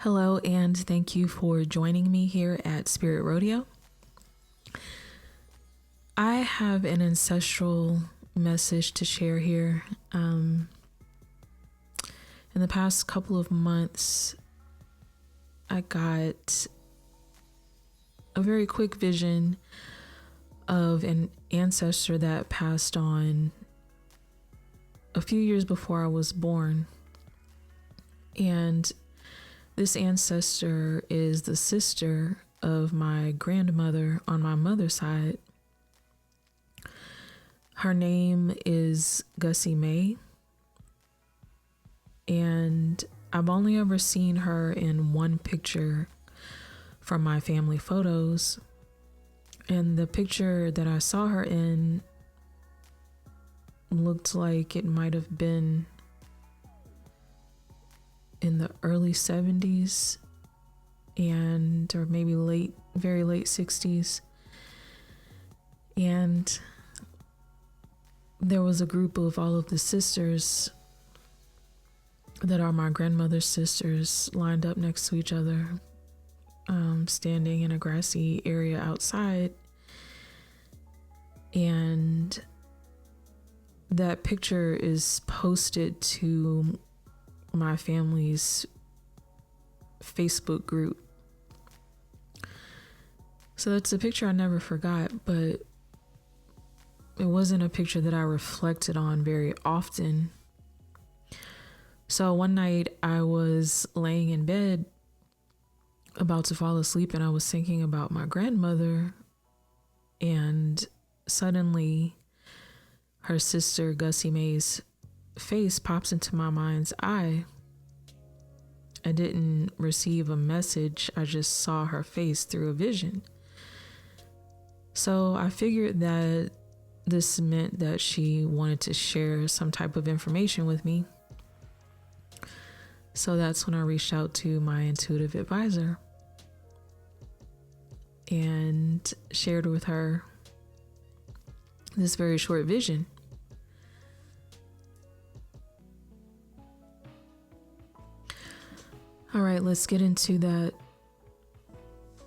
Hello, and thank you for joining me here at Spirit Rodeo. I have an ancestral message to share here. In the past couple of months, I got a very quick vision of an ancestor that passed on a few years before I was born. And this ancestor is the sister of my grandmother on my mother's side. Her name is Gussie Mae, and I've only ever seen her in one picture from my family photos. And the picture that I saw her in looked like it might have been in the early 70s or maybe very late 60s. And there was a group of all of the sisters that are my grandmother's sisters lined up next to each other, standing in a grassy area outside. And that picture is posted to my family's Facebook group. So that's a picture I never forgot, but it wasn't a picture that I reflected on very often. So one night I was laying in bed about to fall asleep, and I was thinking about my grandmother, and suddenly her sister Gussie Mae's face pops into my mind's eye. I didn't receive a message, I just saw her face through a vision. So I figured that this meant that she wanted to share some type of information with me. So that's when I reached out to my intuitive advisor and shared with her this very short vision. All right, let's get into that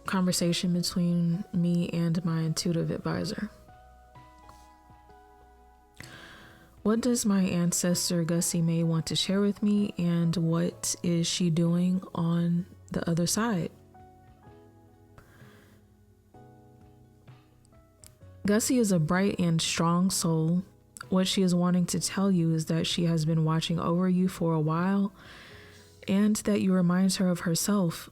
conversation between me and my intuitive advisor. What does my ancestor Gussie Mae want to share with me, and what is she doing on the other side? Gussie is a bright and strong soul. What she is wanting to tell you is that she has been watching over you for a while, and that you remind her of herself.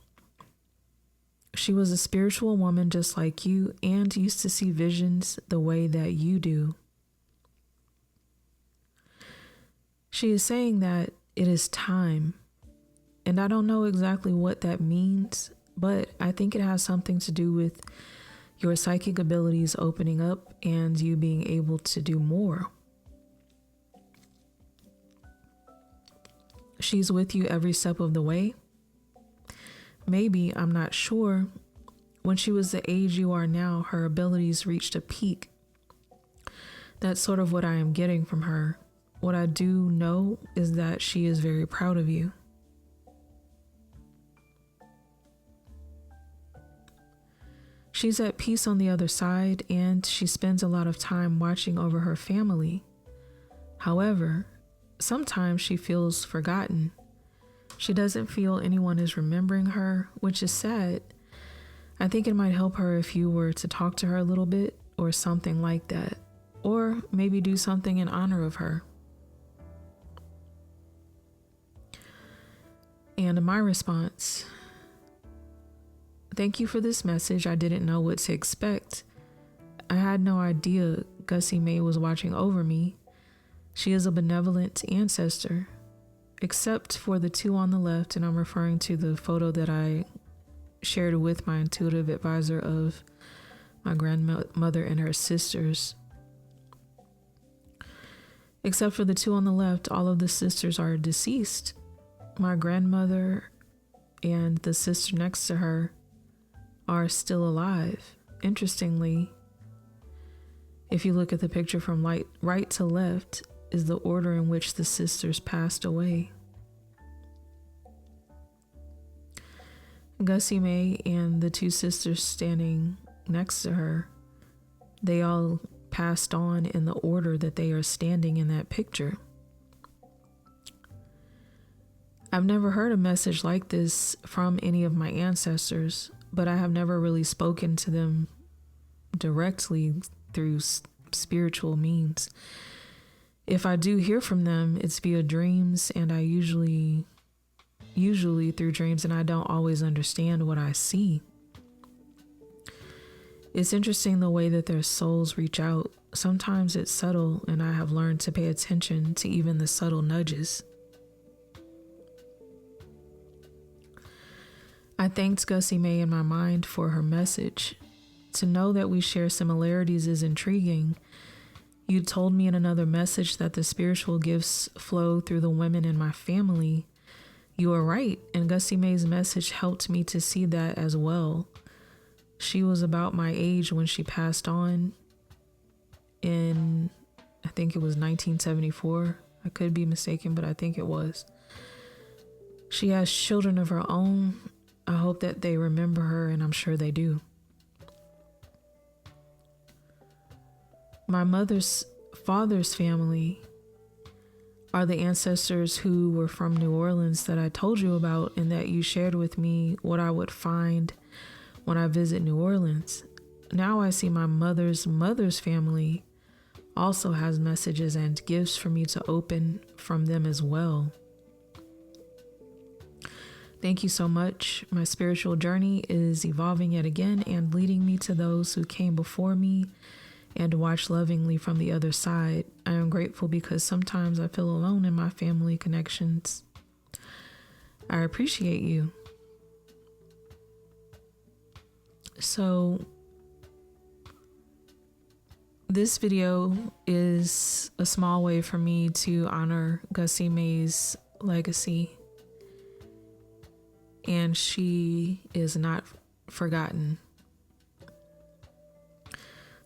She was a spiritual woman just like you and used to see visions the way that you do. She is saying that it is time, and I don't know exactly what that means, but I think it has something to do with your psychic abilities opening up and you being able to do more. She's with you every step of the way. Maybe, I'm not sure, when she was the age you are now, her abilities reached a peak. That's sort of what I am getting from her. What I do know is that she is very proud of you. She's at peace on the other side, and she spends a lot of time watching over her family. However, sometimes she feels forgotten. She doesn't feel anyone is remembering her, which is sad. I think it might help her if you were to talk to her a little bit or something like that, or maybe do something in honor of her. And my response: thank you for this message. I didn't know what to expect. I had no idea Gussie Mae was watching over me. She is a benevolent ancestor, except for the two on the left, and I'm referring to the photo that I shared with my intuitive advisor of my grandmother and her sisters. Except for the two on the left, all of the sisters are deceased. My grandmother and the sister next to her are still alive. Interestingly, if you look at the picture from right to left, is the order in which the sisters passed away. Gussie Mae and the two sisters standing next to her, they all passed on in the order that they are standing in that picture. I've never heard a message like this from any of my ancestors, but I have never really spoken to them directly through spiritual means. If I do hear from them, it's via dreams, and I usually through dreams, and I don't always understand what I see. It's interesting the way that their souls reach out. Sometimes it's subtle, and I have learned to pay attention to even the subtle nudges. I thanked Gussie Mae in my mind for her message. To know that we share similarities is intriguing. You told me in another message that the spiritual gifts flow through the women in my family. You are right, and Gussie Mae's message helped me to see that as well. She was about my age when she passed on in, I think it was 1974. I could be mistaken, but I think it was. She has children of her own. I hope that they remember her, and I'm sure they do. My mother's father's family are the ancestors who were from New Orleans that I told you about, and that you shared with me what I would find when I visit New Orleans. Now I see my mother's family also has messages and gifts for me to open from them as well. Thank you so much. My spiritual journey is evolving yet again and leading me to those who came before me and watched lovingly from the other side. I am grateful because sometimes I feel alone in my family connections. I appreciate you. So, this video is a small way for me to honor Gussie Mae's legacy. And she is not forgotten.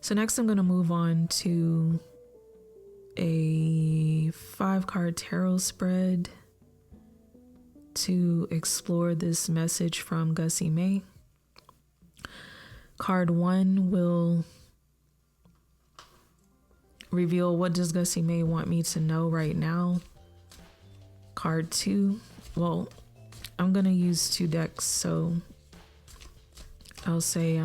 So next I'm going to move on to a 5-card tarot spread to explore this message from Gussie Mae. Card 1 will reveal what does Gussie Mae want me to know right now. Card 2, well, I'm going to use 2 decks, so I'll say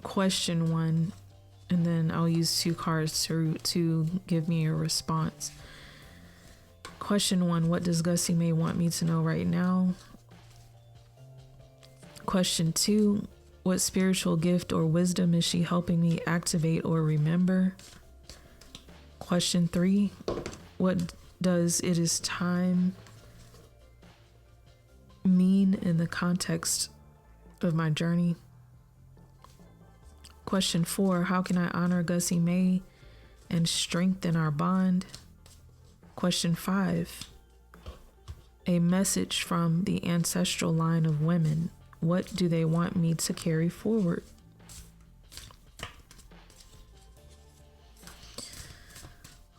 question 1, and then I'll use 2 cards to give me a response. Question 1, what does Gussie Mae want me to know right now? Question 2, what spiritual gift or wisdom is she helping me activate or remember? Question 3, what does "it is time" mean in the context of my journey? Question 4, how can I honor Gussie Mae and strengthen our bond? Question 5, a message from the ancestral line of women. What do they want me to carry forward?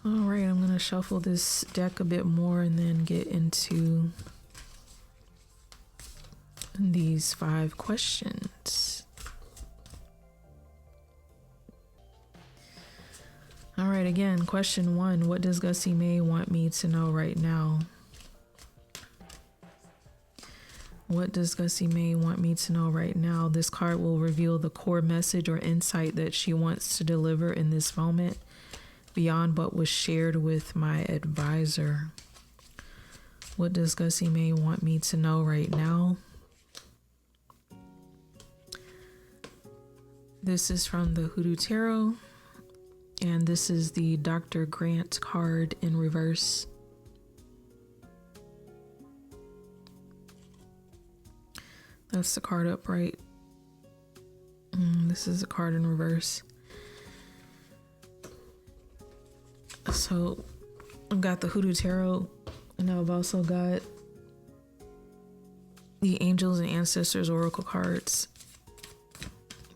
All right, I'm going to shuffle this deck a bit more and then get into these 5 questions. All right, again, question 1, what does Gussie Mae want me to know right now? What does Gussie Mae want me to know right now? This card will reveal the core message or insight that she wants to deliver in this moment, beyond what was shared with my advisor. What does Gussie Mae want me to know right now? This is from the Hoodoo Tarot, and this is the Dr. Grant card in reverse. That's the card upright. This is a card in reverse. So I've got the Hoodoo Tarot, and I've also got the Angels and Ancestors Oracle cards.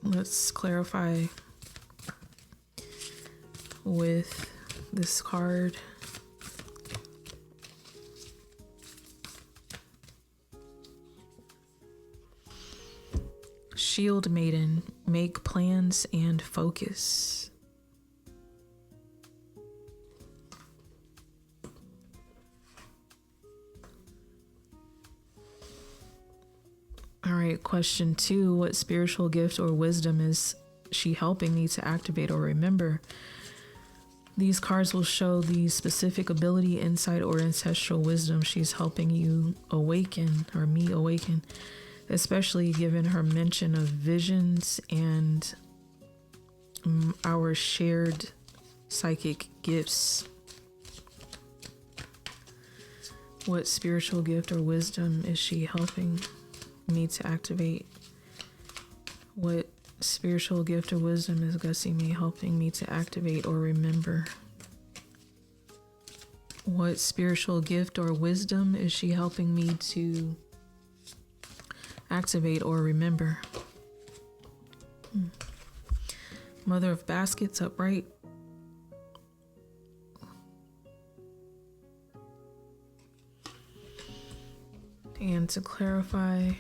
Let's clarify with this card. Shield Maiden, make plans and focus. All right, question 2. What spiritual gift or wisdom is she helping me to activate or remember? These cards will show the specific ability, insight, or ancestral wisdom she's helping you awaken, or me awaken, especially given her mention of visions and our shared psychic gifts. What spiritual gift or wisdom is she helping me to activate? What spiritual gift or wisdom is Gussie Mae helping me to activate or remember? What spiritual gift or wisdom is she helping me to activate or remember? Mother of Baskets upright. And to clarify,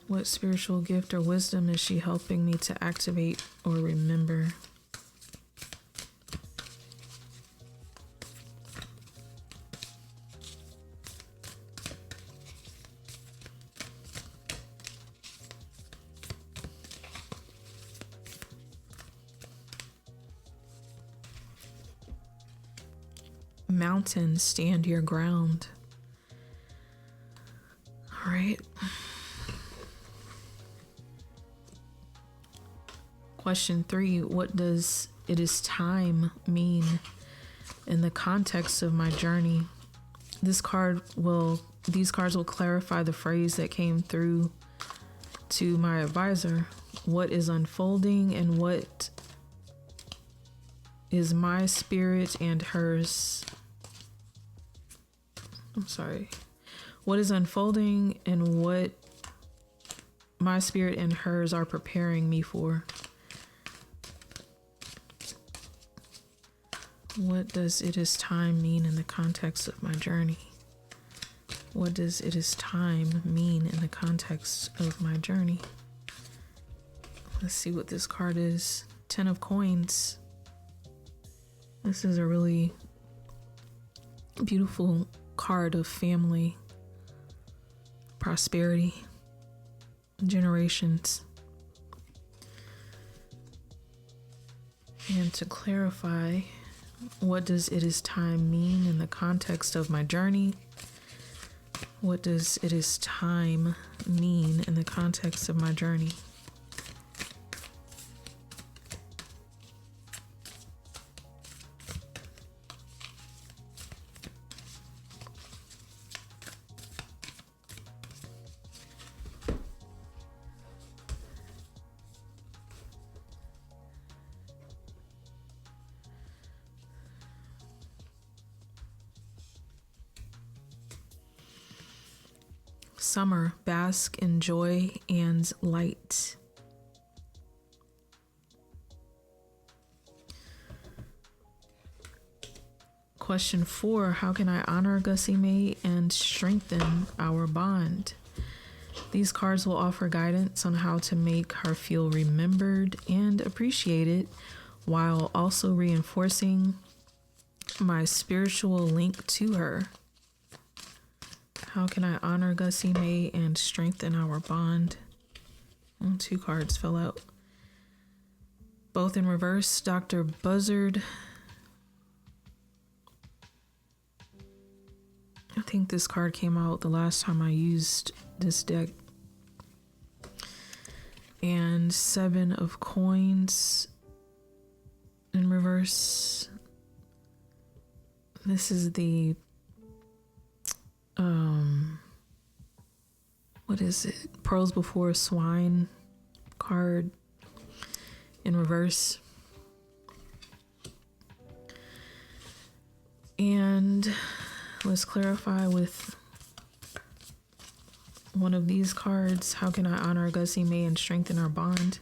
what spiritual gift or wisdom is she helping me to activate or remember? Mountain, stand your ground. All right. Question 3. What does "it is time" mean in the context of my journey? These cards will clarify the phrase that came through to my advisor. What is unfolding and what is my spirit and hers? What is unfolding and what my spirit and hers are preparing me for? What does "it is time" mean in the context of my journey? What does "it is time" mean in the context of my journey? Let's see what this card is. 10 of Coins. This is a really beautiful card of family, prosperity, generations. And to clarify, what does "it is time" mean in the context of my journey? What does "it is time" mean in the context of my journey? Summer, bask in joy and light. Question 4, how can I honor Gussie Mae and strengthen our bond? These cards will offer guidance on how to make her feel remembered and appreciated while also reinforcing my spiritual link to her. How can I honor Gussie Mae and strengthen our bond? Oh, 2 cards fell out. Both in reverse. Dr. Buzzard. I think this card came out the last time I used this deck. And 7 of Coins in reverse. This is the what is it? Pearls Before Swine card in reverse. And let's clarify with one of these cards. How can I honor Gussie Mae and strengthen our bond?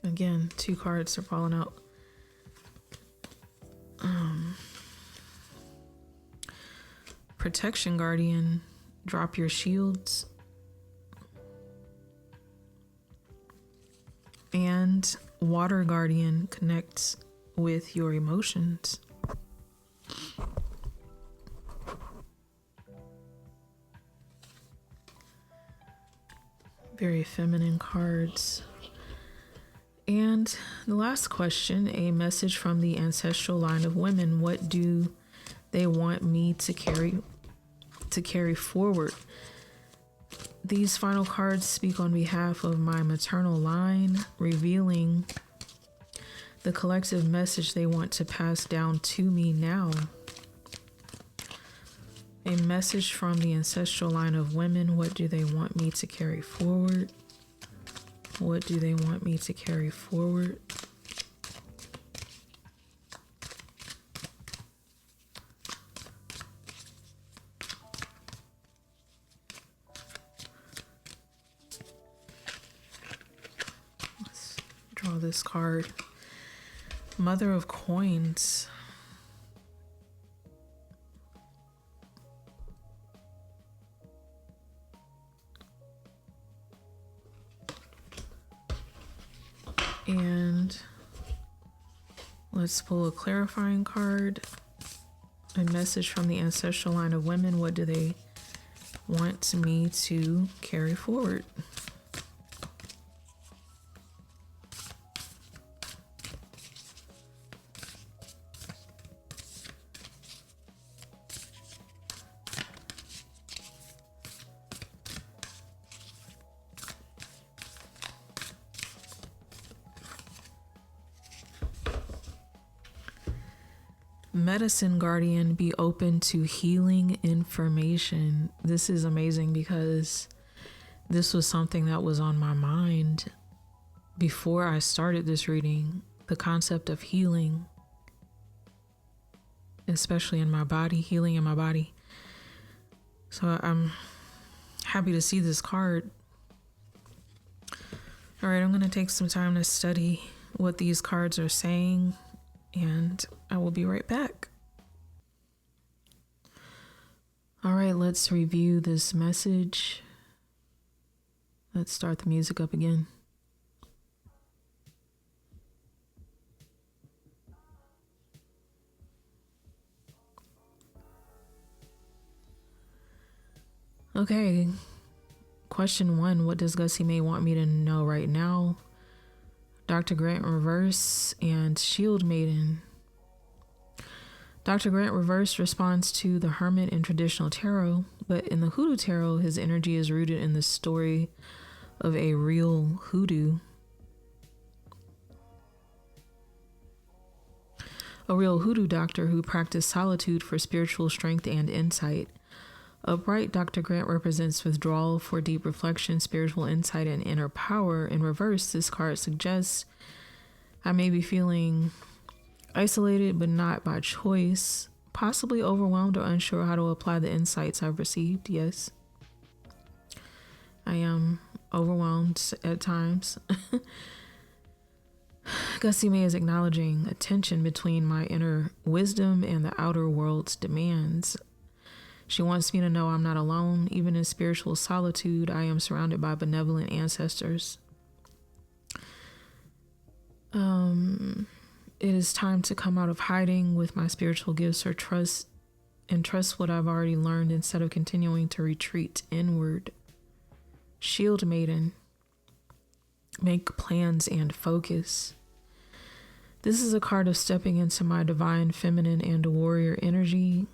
Again, 2 cards are falling out. Protection Guardian, drop your shields. And Water Guardian connects with your emotions. Very feminine cards. And the last question, a message from the ancestral line of women. What do they want me to carry forward? These final cards speak on behalf of my maternal line, revealing the collective message they want to pass down to me now. A message from the ancestral line of women. What do they want me to carry forward? What do they want me to carry forward? Let's draw this card. Mother of Coins. And let's pull a clarifying card. A message from the ancestral line of women. What do they want me to carry forward? Medicine Guardian, be open to healing information. This is amazing because this was something that was on my mind before I started this reading. The concept of healing, especially in my body, healing in my body. So I'm happy to see this card. All right, I'm going to take some time to study what these cards are saying, and I will be right back. All right, let's review this message. Let's start the music up again. Okay, question 1. What does Gussie Mae want me to know right now? Dr. Grant Reverse and Shield Maiden. Dr. Grant Reverse responds to the Hermit in traditional tarot, but in the Hoodoo Tarot, his energy is rooted in the story of a real hoodoo. A real hoodoo doctor who practiced solitude for spiritual strength and insight. Upright, Dr. Grant represents withdrawal for deep reflection, spiritual insight, and inner power. In reverse, this card suggests I may be feeling isolated, but not by choice, possibly overwhelmed or unsure how to apply the insights I've received. Yes, I am overwhelmed at times. Gussie Mae is acknowledging a tension between my inner wisdom and the outer world's demands. She wants me to know I'm not alone. Even in spiritual solitude, I am surrounded by benevolent ancestors. It is time to come out of hiding with my spiritual gifts or trust what I've already learned instead of continuing to retreat inward. Shield Maiden. Make plans and focus. This is a card of stepping into my divine feminine and warrior energy,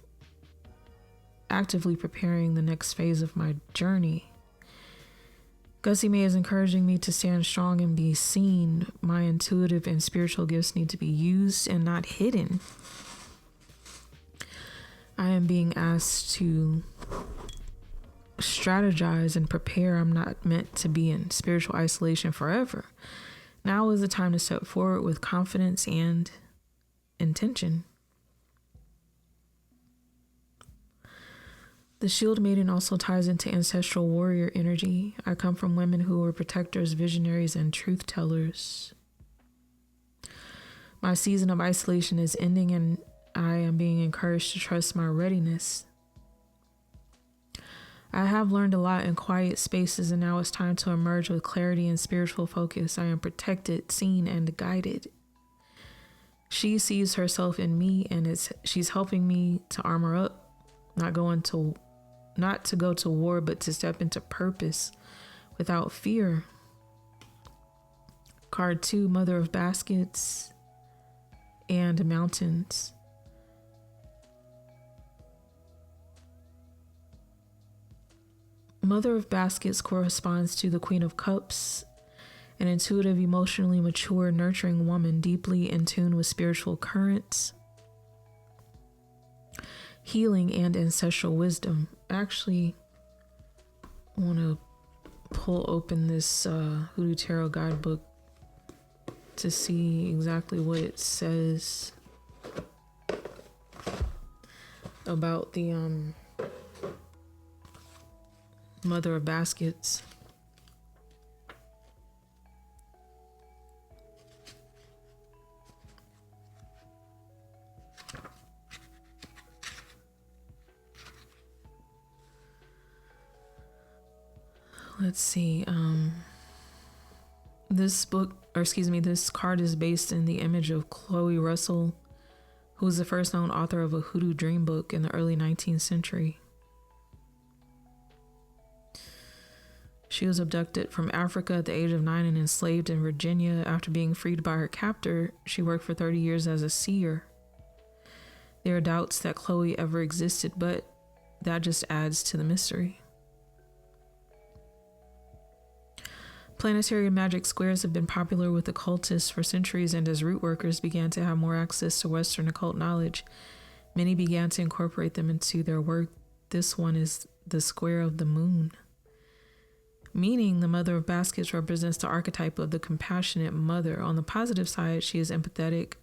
actively preparing the next phase of my journey. Gussie Mae is encouraging me to stand strong and be seen. My intuitive and spiritual gifts need to be used and not hidden. I am being asked to strategize and prepare. I'm not meant to be in spiritual isolation forever. Now is the time to step forward with confidence and intention. The Shield Maiden also ties into ancestral warrior energy. I come from women who were protectors, visionaries, and truth tellers. My season of isolation is ending, and I am being encouraged to trust my readiness. I have learned a lot in quiet spaces, and now it's time to emerge with clarity and spiritual focus. I am protected, seen, and guided. She sees herself in me, and she's helping me to armor up, not to go to war, but to step into purpose without fear. Card 2, Mother of Baskets and Mountains. Mother of Baskets corresponds to the Queen of Cups, an intuitive, emotionally mature, nurturing woman deeply in tune with spiritual currents, healing, and ancestral wisdom. I actually want to pull open this Hoodoo Tarot guidebook to see exactly what it says about the Mother of Baskets. Let's see. This card is based in the image of Chloe Russell, who was the first known author of a Hoodoo dream book in the early 19th century. She was abducted from Africa at the age of 9 and enslaved in Virginia. After being freed by her captor, she worked for 30 years as a seer. There are doubts that Chloe ever existed, but that just adds to the mystery. Planetary magic squares have been popular with occultists for centuries, and as root workers began to have more access to Western occult knowledge, many began to incorporate them into their work. This one is the square of the moon, meaning the Mother of Baskets represents the archetype of the compassionate mother. On the positive side, she is empathetic,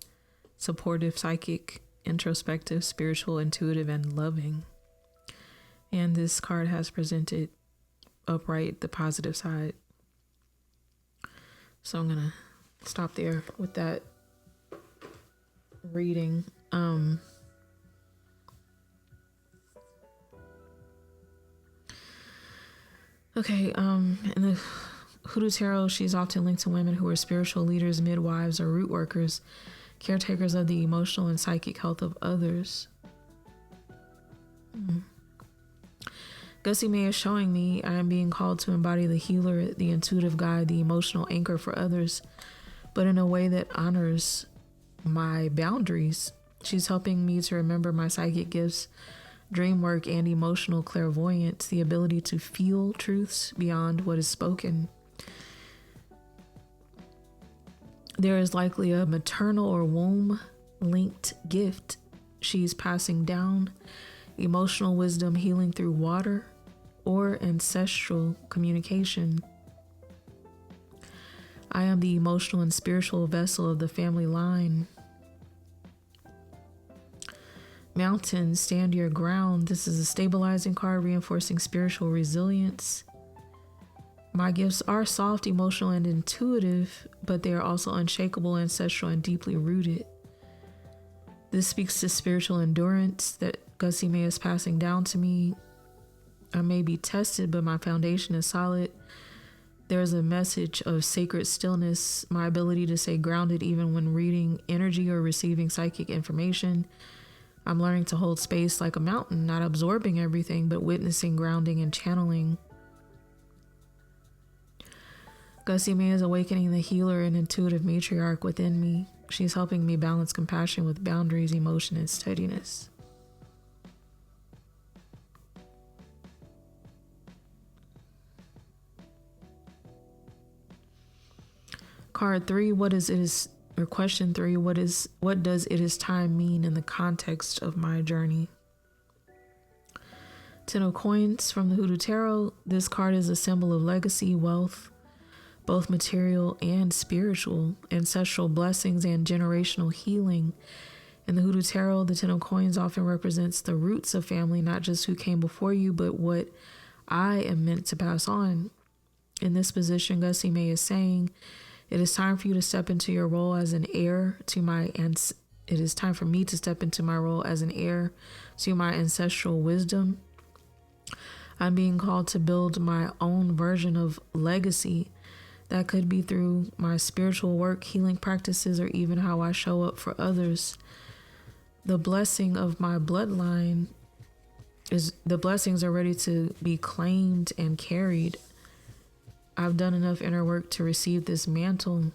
supportive, psychic, introspective, spiritual, intuitive, and loving. And this card has presented upright the positive side. So I'm gonna stop there with that reading. In the Hoodoo Tarot, she's often linked to women who are spiritual leaders, midwives, or root workers, caretakers of the emotional and psychic health of others. Gussie Mae is showing me I am being called to embody the healer, the intuitive guide, the emotional anchor for others, but in a way that honors my boundaries. She's helping me to remember my psychic gifts, dream work, and emotional clairvoyance, the ability to feel truths beyond what is spoken. There is likely a maternal or womb-linked gift she's passing down, emotional wisdom, healing through water, or ancestral communication. I am the emotional and spiritual vessel of the family line. Mountain, stand your ground. This is a stabilizing card reinforcing spiritual resilience. My gifts are soft, emotional, and intuitive, but they are also unshakable, ancestral, and deeply rooted. This speaks to spiritual endurance that Gussie Mae is passing down to me. I may be tested, but my foundation is solid. There's a message of sacred stillness, my ability to stay grounded even when reading energy or receiving psychic information. I'm learning to hold space like a mountain, not absorbing everything, but witnessing, grounding, and channeling. Gussie Mae is awakening the healer and intuitive matriarch within me. She's helping me balance compassion with boundaries, emotion, and steadiness. Card 3, question 3, what does it is time mean in the context of my journey? 10 of Coins from the Hoodoo Tarot. This card is a symbol of legacy, wealth, both material and spiritual, ancestral blessings, and generational healing. In the Hoodoo Tarot, the 10 of Coins often represents the roots of family, not just who came before you, but what I am meant to pass on. In this position, Gussie Mae is saying, it is time for you to step into your role as an heir to it is time for me to step into my role as an heir to my ancestral wisdom. I'm being called to build my own version of legacy. That could be through my spiritual work, healing practices, or even how I show up for others. The blessing of my bloodline is the blessings are ready to be claimed and carried. I've done enough inner work to receive this mantle.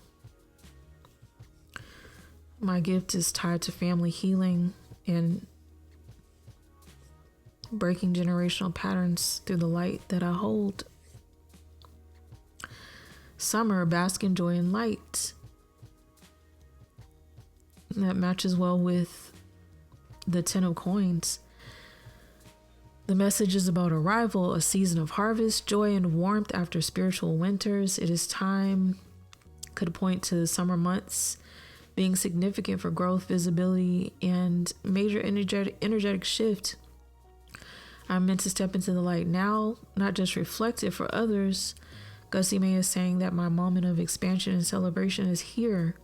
My gift is tied to family healing and breaking generational patterns through the light that I hold. Summer, bask in joy and light. That matches well with the 10 of coins. The message is about arrival, a season of harvest, joy and warmth after spiritual winters. It is time, could point to summer months being significant for growth, visibility, and major energetic shift. I'm meant to step into the light now, not just reflect it for others. Gussie Mae is saying that my moment of expansion and celebration is here.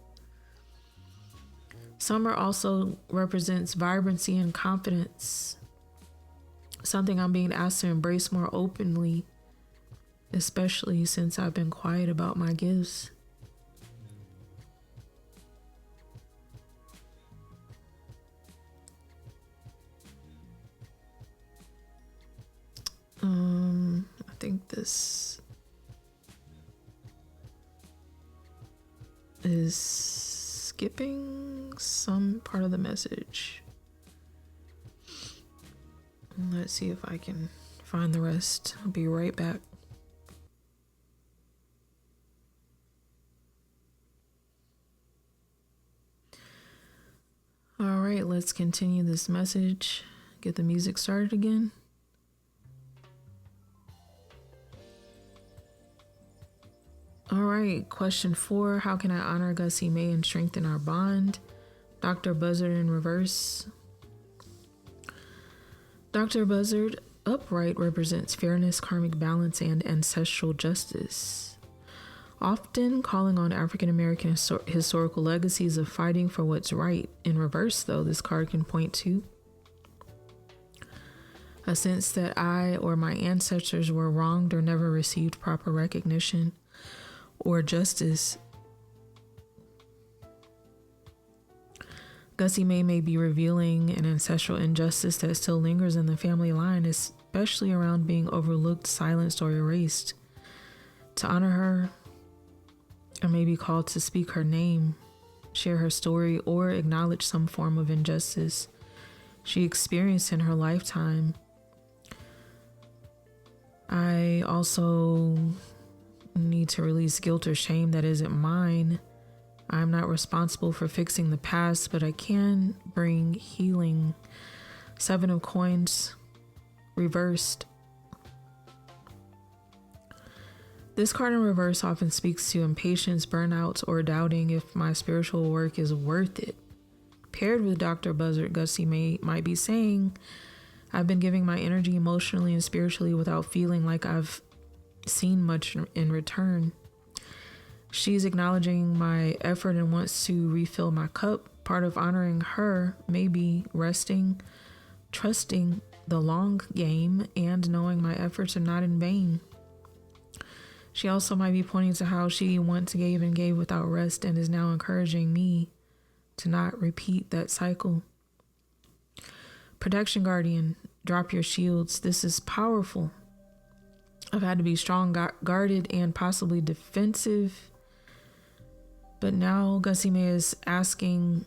Summer also represents vibrancy and confidence, something I'm being asked to embrace more openly, especially since I've been quiet about my gifts. I think this is skipping some part of the message. Let's see if I can find the rest. I'll be right back. All right, let's continue this message. Get the music started again. All right, question 4. How can I honor Gussie Mae and strengthen our bond? Dr. Buzzard in reverse. Dr. Buzzard upright represents fairness, karmic balance, and ancestral justice. Often calling on African American historical legacies of fighting for what's right. In reverse, though, this card can point to a sense that I or my ancestors were wronged or never received proper recognition or justice. Gussie Mae may be revealing an ancestral injustice that still lingers in the family line, especially around being overlooked, silenced, or erased. To honor her, I may be called to speak her name, share her story, or acknowledge some form of injustice she experienced in her lifetime. I also need to release guilt or shame that isn't mine. I'm not responsible for fixing the past, but I can bring healing. 7 of coins reversed. This card in reverse often speaks to impatience, burnout, or doubting if my spiritual work is worth it. Paired with Dr. Buzzard, Gussie Mae might be saying, I've been giving my energy emotionally and spiritually without feeling like I've seen much in return. She's acknowledging my effort and wants to refill my cup. Part of honoring her may be resting, trusting the long game, and knowing my efforts are not in vain. She also might be pointing to how she once gave and gave without rest and is now encouraging me to not repeat that cycle. Protection Guardian, drop your shields. This is powerful. I've had to be strong, guarded, and possibly defensive. But now Gussie Mae is asking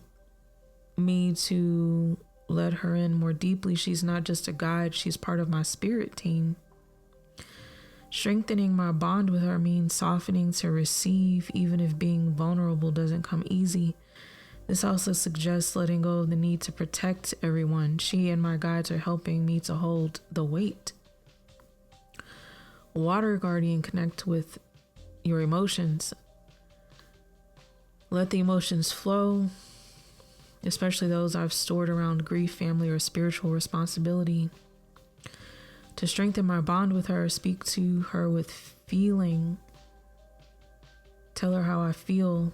me to let her in more deeply. She's not just a guide, she's part of my spirit team. Strengthening my bond with her means softening to receive, even if being vulnerable doesn't come easy. This also suggests letting go of the need to protect everyone. She and my guides are helping me to hold the weight. Water Guardian, connect with your emotions. Let the emotions flow, especially those I've stored around grief, family, or spiritual responsibility. To strengthen my bond with her, speak to her with feeling. Tell her how I feel.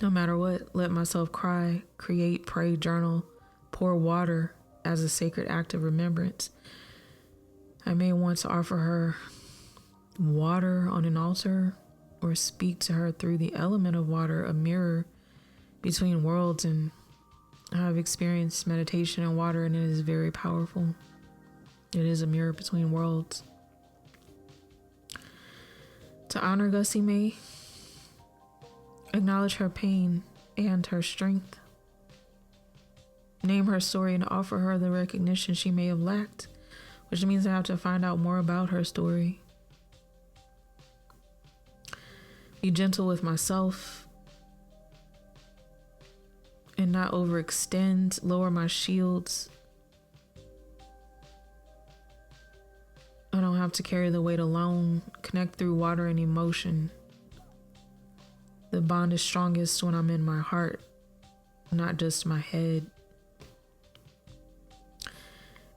No matter what, let myself cry, create, pray, journal, pour water as a sacred act of remembrance. I may want to offer her water on an altar or speak to her through the element of water, a mirror between worlds. And I've experienced meditation in water, and it is very powerful. It is a mirror between worlds. To honor Gussie Mae, acknowledge her pain and her strength. Name her story and offer her the recognition she may have lacked, which means I have to find out more about her story. Be gentle with myself and not overextend, lower my shields. I don't have to carry the weight alone. Connect through water and emotion. The bond is strongest when I'm in my heart, not just my head.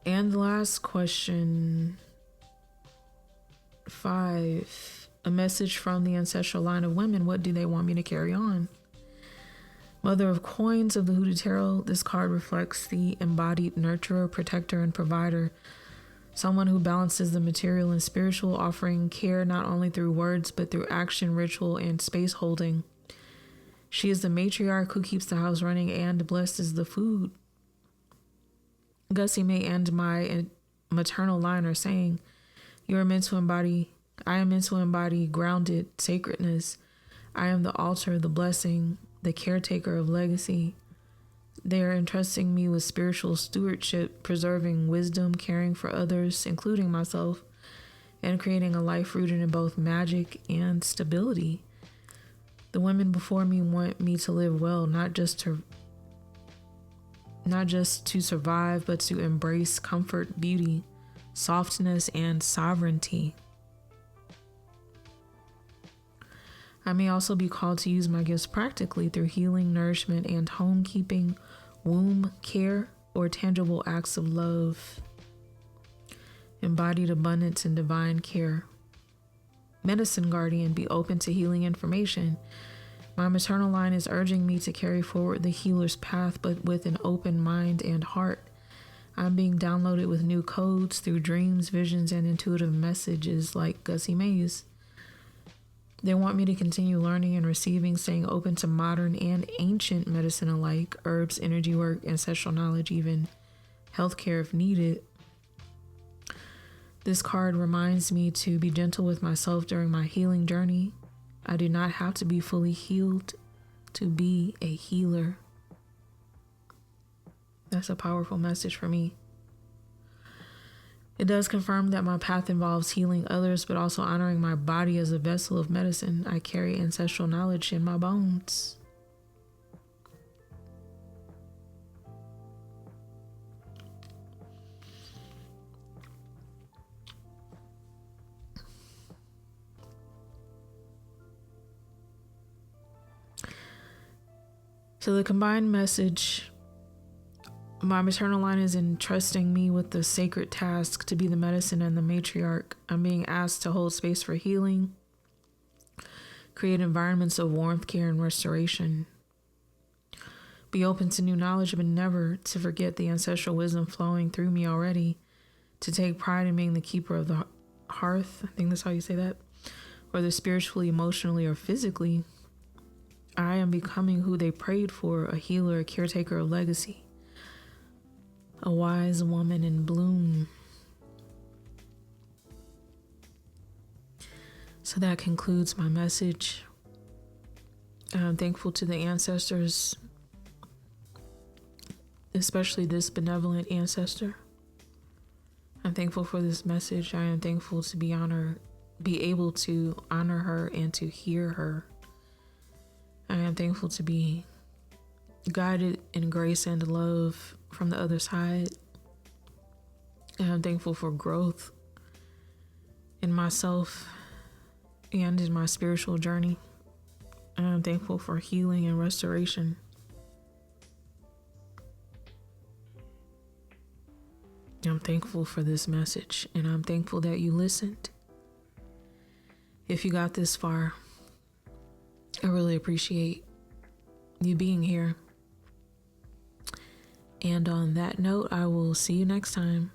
And the last question, 5, a message from the ancestral line of women. What do they want me to carry on? Mother of Coins of the Hoodoo Tarot. This card reflects the embodied nurturer, protector, and provider. Someone who balances the material and spiritual, offering care not only through words, but through action, ritual, and space holding. She is the matriarch who keeps the house running and blesses the food. Gussie Mae and my maternal line are saying, I am meant to embody grounded sacredness. I am the altar, the blessing, the caretaker of legacy. They are entrusting me with spiritual stewardship, preserving wisdom, caring for others, including myself, and creating a life rooted in both magic and stability. The women before me want me to live well, not just to survive, but to embrace comfort, beauty, softness, and sovereignty. I may also be called to use my gifts practically through healing, nourishment, and homekeeping, womb care, or tangible acts of love. Embodied abundance and divine care. Medicine guardian, be open to healing information. My maternal line is urging me to carry forward the healer's path, but with an open mind and heart. I'm being downloaded with new codes through dreams, visions, and intuitive messages like Gussie Mae's. They want me to continue learning and receiving, staying open to modern and ancient medicine alike, herbs, energy work, ancestral knowledge, even healthcare if needed. This card reminds me to be gentle with myself during my healing journey. I do not have to be fully healed to be a healer. That's a powerful message for me. It does confirm that my path involves healing others, but also honoring my body as a vessel of medicine. I carry ancestral knowledge in my bones. So the combined message, my maternal line is entrusting me with the sacred task to be the medicine and the matriarch. I'm being asked to hold space for healing, create environments of warmth, care, and restoration. Be open to new knowledge, but never to forget the ancestral wisdom flowing through me already. To take pride in being the keeper of the hearth, I think that's how you say that, whether spiritually, emotionally, or physically. I am becoming who they prayed for, a healer, a caretaker of legacy, a wise woman in bloom. So that concludes my message. I'm thankful to the ancestors, especially this benevolent ancestor. I'm thankful for this message. I am thankful to be able to honor her and to hear her. I am thankful to be guided in grace and love from the other side. And I'm thankful for growth in myself and in my spiritual journey. And I'm thankful for healing and restoration. I'm thankful for this message, and I'm thankful that you listened. If you got this far, I really appreciate you being here. And on that note, I will see you next time.